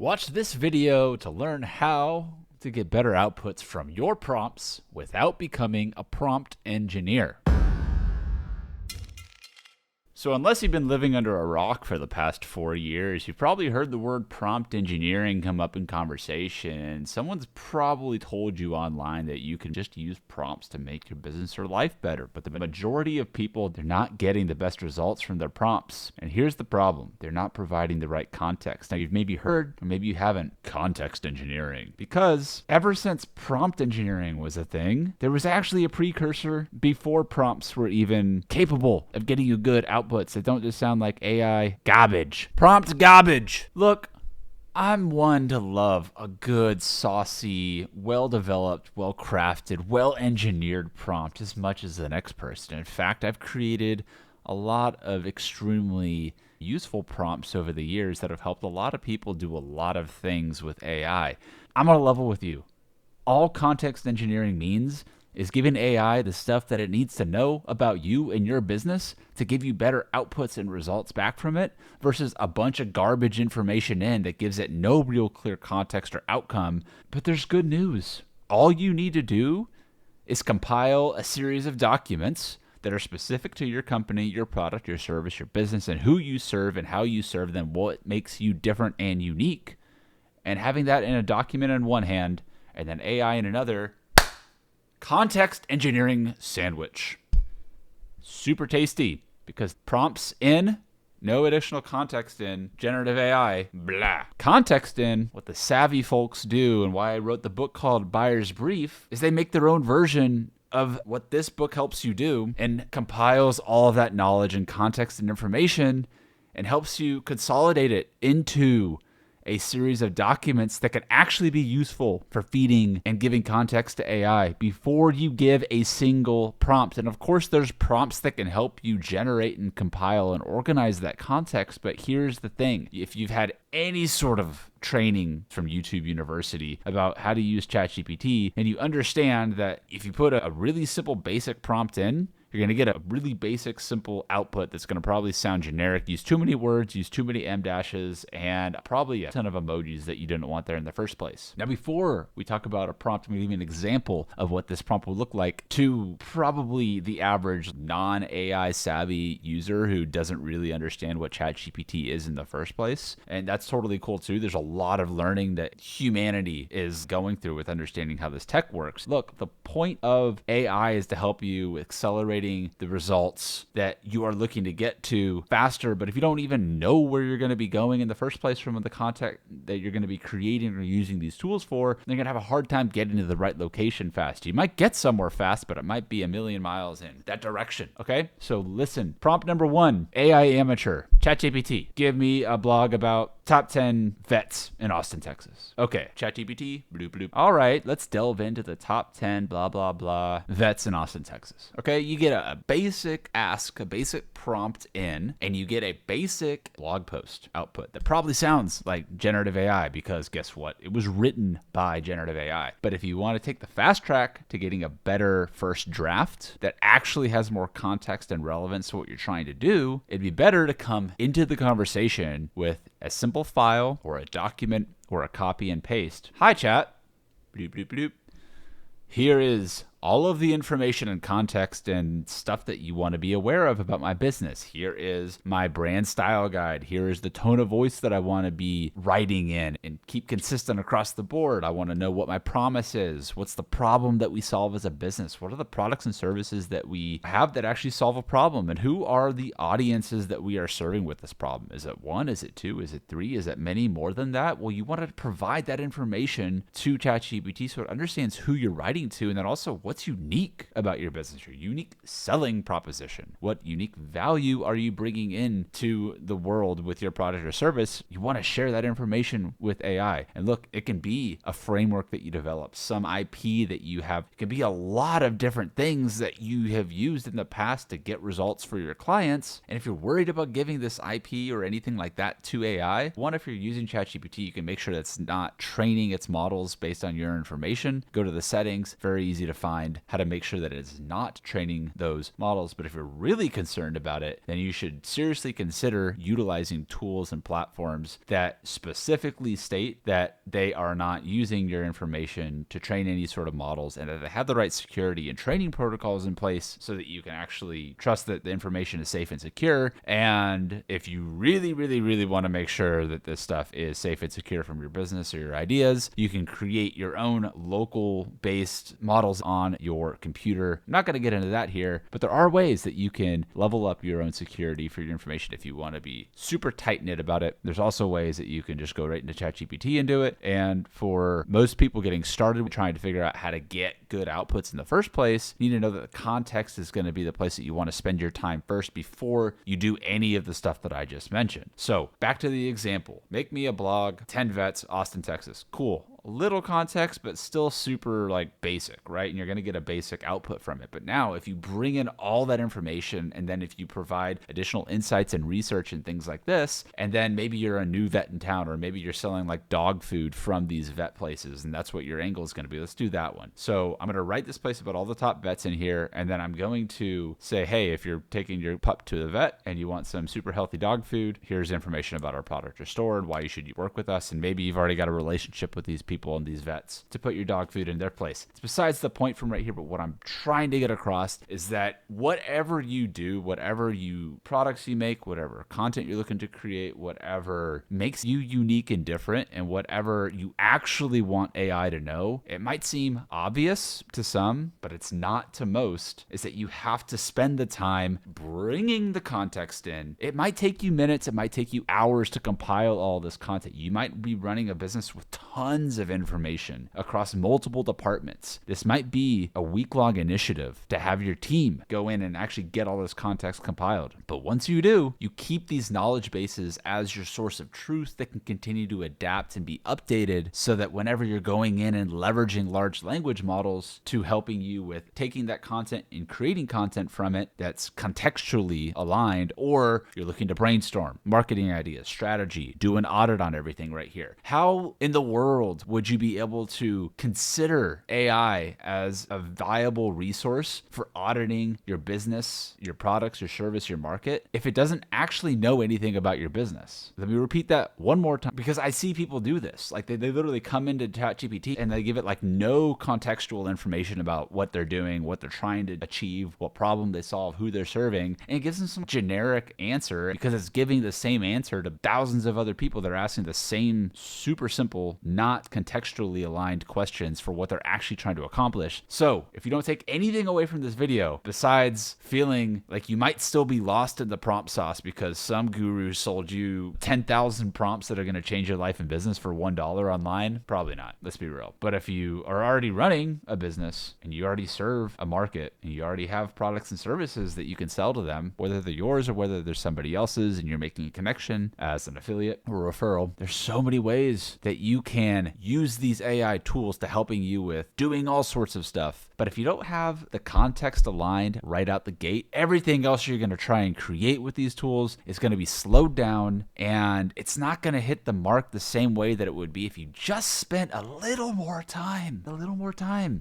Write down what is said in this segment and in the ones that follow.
Watch this video to learn how to get better outputs from your prompts without becoming a prompt engineer. So unless you've been living under a rock for the past 4 years, you've probably heard the word prompt engineering come up in conversation. Someone's probably told you online that you can just use prompts to make your business or life better. But the majority of people, they're not getting the best results from their prompts. And here's the problem. They're not providing the right context. Now, you've maybe heard, or maybe you haven't, context engineering. Because ever since prompt engineering was a thing, there was actually a precursor before prompts were even capable of getting you good outputs that don't just sound like AI garbage. Prompt garbage. Look, I'm one to love a good, saucy, well-developed, well-crafted, well-engineered prompt as much as the next person. In fact, I've created a lot of extremely useful prompts over the years that have helped a lot of people do a lot of things with AI. I'm on a level with you. All context engineering means is giving AI the stuff that it needs to know about you and your business to give you better outputs and results back from it versus a bunch of garbage information in that gives it no real clear context or outcome. But there's good news. All you need to do is compile a series of documents that are specific to your company, your product, your service, your business, and who you serve and how you serve them, what makes you different and unique. And having that in a document in one hand and then AI in another, context engineering sandwich. Super tasty because prompts in, no additional context in, generative AI, blah. Context in, what the savvy folks do and why I wrote the book called Buyer's Brief is they make their own version of what this book helps you do and compiles all of that knowledge and context and information and helps you consolidate it into a series of documents that can actually be useful for feeding and giving context to AI before you give a single prompt. And of course, there's prompts that can help you generate and compile and organize that context. But here's the thing. If you've had any sort of training from YouTube University about how to use ChatGPT, and you understand that if you put a really simple basic prompt in, you're going to get a really basic, simple output that's going to probably sound generic, use too many words, use too many em dashes, and probably a ton of emojis that you didn't want there in the first place. Now, before we talk about a prompt, I'm going to give you an example of what this prompt will look like to probably the average non-AI savvy user who doesn't really understand what ChatGPT is in the first place. And that's totally cool too. There's a lot of learning that humanity is going through with understanding how this tech works. Look, the point of AI is to help you accelerate the results that you are looking to get to faster. But if you don't even know where you're going to be going in the first place from the content that you're going to be creating or using these tools for, then you're going to have a hard time getting to the right location fast. You might get somewhere fast, but it might be a million miles in that direction. Okay, so listen. Prompt number 1, AI amateur. ChatGPT, give me a blog about top 10 vets in Austin, Texas. Okay, ChatGPT, bloop, bloop. All right, let's delve into the top 10 blah, blah, blah vets in Austin, Texas. Okay, you get a basic ask, a basic prompt in, and you get a basic blog post output that probably sounds like generative AI because guess what? It was written by generative AI. But if you want to take the fast track to getting a better first draft that actually has more context and relevance to what you're trying to do, it'd be better to come into the conversation with a simple file or a document or a copy and paste. Hi, chat. Bloop, bloop, bloop. Here is all of the information and context and stuff that you want to be aware of about my business. Here is my brand style guide. Here is the tone of voice that I want to be writing in and keep consistent across the board. I want to know what my promise is. What's the problem that we solve as a business? What are the products and services that we have that actually solve a problem? And who are the audiences that we are serving with this problem? Is it 1? Is it 2? Is it 3? Is it many more than that? Well, you want to provide that information to ChatGPT so it understands who you're writing to, and then also what's unique about your business, your unique selling proposition. What unique value are you bringing in to the world with your product or service? You want to share that information with AI. And look, it can be a framework that you develop, some IP that you have. It can be a lot of different things that you have used in the past to get results for your clients. And if you're worried about giving this IP or anything like that to AI, one, if you're using ChatGPT, you can make sure that's not training its models based on your information. Go to the settings, very easy to find. mind how to make sure that it's not training those models. But if you're really concerned about it, then you should seriously consider utilizing tools and platforms that specifically state that they are not using your information to train any sort of models, and that they have the right security and training protocols in place so that you can actually trust that the information is safe and secure. And if you really, really, really want to make sure that this stuff is safe and secure from your business or your ideas, you can create your own local based models on your computer. I'm not going to get into that here, but there are ways that you can level up your own security for your information if you want to be super tight knit about it. There's also ways that you can just go right into ChatGPT and do it. And for most people getting started with trying to figure out how to get good outputs in the first place, you need to know that the context is going to be the place that you want to spend your time first before you do any of the stuff that I just mentioned. So back to the example, make me a blog, 10 vets, Austin, Texas. Cool. A little context, but still super like basic, right? And you're going to get a basic output from it. But now if you bring in all that information, and then if you provide additional insights and research and things like this, and then maybe you're a new vet in town, or maybe you're selling like dog food from these vet places, and that's what your angle is going to be. Let's do that one. So I'm going to write this place about all the top vets in here, and then I'm going to say, hey, if you're taking your pup to the vet and you want some super healthy dog food, here's information about our product or store and why you should work with us. And maybe you've already got a relationship with these people and these vets to put your dog food in their place. It's besides the point from right here, but what I'm trying to get across is that whatever you do, whatever products you make, whatever content you're looking to create, whatever makes you unique and different, and whatever you actually want AI to know, it might seem obvious to some, but it's not to most, is that you have to spend the time bringing the context in. It might take you minutes, it might take you hours to compile all this content. You might be running a business with tons of information across multiple departments. This might be a week-long initiative to have your team go in and actually get all this context compiled. But once you do, you keep these knowledge bases as your source of truth that can continue to adapt and be updated, so that whenever you're going in and leveraging large language models to helping you with taking that content and creating content from it that's contextually aligned, or you're looking to brainstorm marketing ideas, strategy, do an audit on everything right here. How in the world would you be able to consider AI as a viable resource for auditing your business, your products, your service, your market, if it doesn't actually know anything about your business? Let me repeat that one more time, because I see people do this. Like they literally come into ChatGPT and they give it like no contextual information about what they're doing, what they're trying to achieve, what problem they solve, who they're serving, and it gives them some generic answer because it's giving the same answer to thousands of other people that are asking the same super simple, not contextually aligned questions for what they're actually trying to accomplish. So if you don't take anything away from this video besides feeling like you might still be lost in the prompt sauce because some guru sold you 10,000 prompts that are going to change your life and business for $1 online, probably not. Let's be real. But if you are already running a business and you already serve a market and you already have products and services that you can sell to them, whether they're yours or whether they're somebody else's, and you're making a connection as an affiliate or referral, there's so many ways that you can use these AI tools to helping you with doing all sorts of stuff. But if you don't have the context aligned right out the gate, everything else you're going to try and create with these tools is going to be slowed down, and it's not going to hit the mark the same way that it would be if you just spent a little more time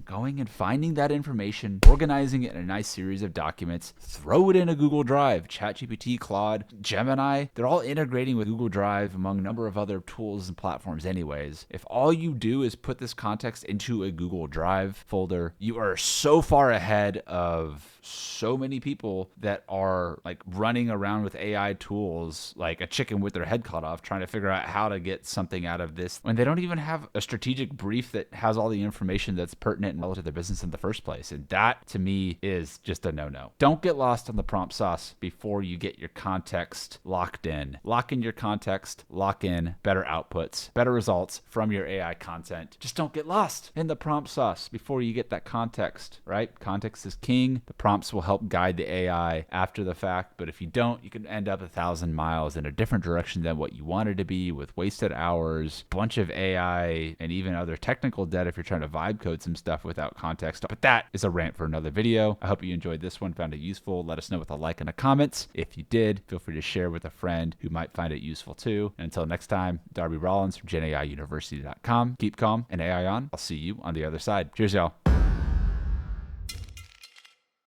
going and finding that information, organizing it in a nice series of documents, throw it in a Google Drive. ChatGPT, Claude, Gemini, they're all integrating with Google Drive among a number of other tools and platforms anyways. If all you do is put this context into a Google Drive folder, you are so far ahead of so many people that are like running around with AI tools like a chicken with their head cut off, trying to figure out how to get something out of this when they don't even have a strategic brief that has all the information that's pertinent and relevant to their business in the first place. And that to me is just a no-no. Don't get lost on the prompt sauce before you get your context locked in. Lock in your context, lock in better outputs, better results from your AI content. Just don't get lost in the prompt sauce before you get that context, right? Context is king. The prompts will help guide the AI after the fact, but if you don't, you can end up 1,000 miles in a different direction than what you wanted to be, with wasted hours, bunch of AI, and even other technical debt if you're trying to vibe code some stuff without context. But that is a rant for another video. I hope you enjoyed this one, found it useful. Let us know with a like in the comments. If you did, feel free to share with a friend who might find it useful too. And until next time, Darby Rollins from GenAIUniversity.com. Keep calm and AI on. I'll see you on the other side. Cheers, y'all.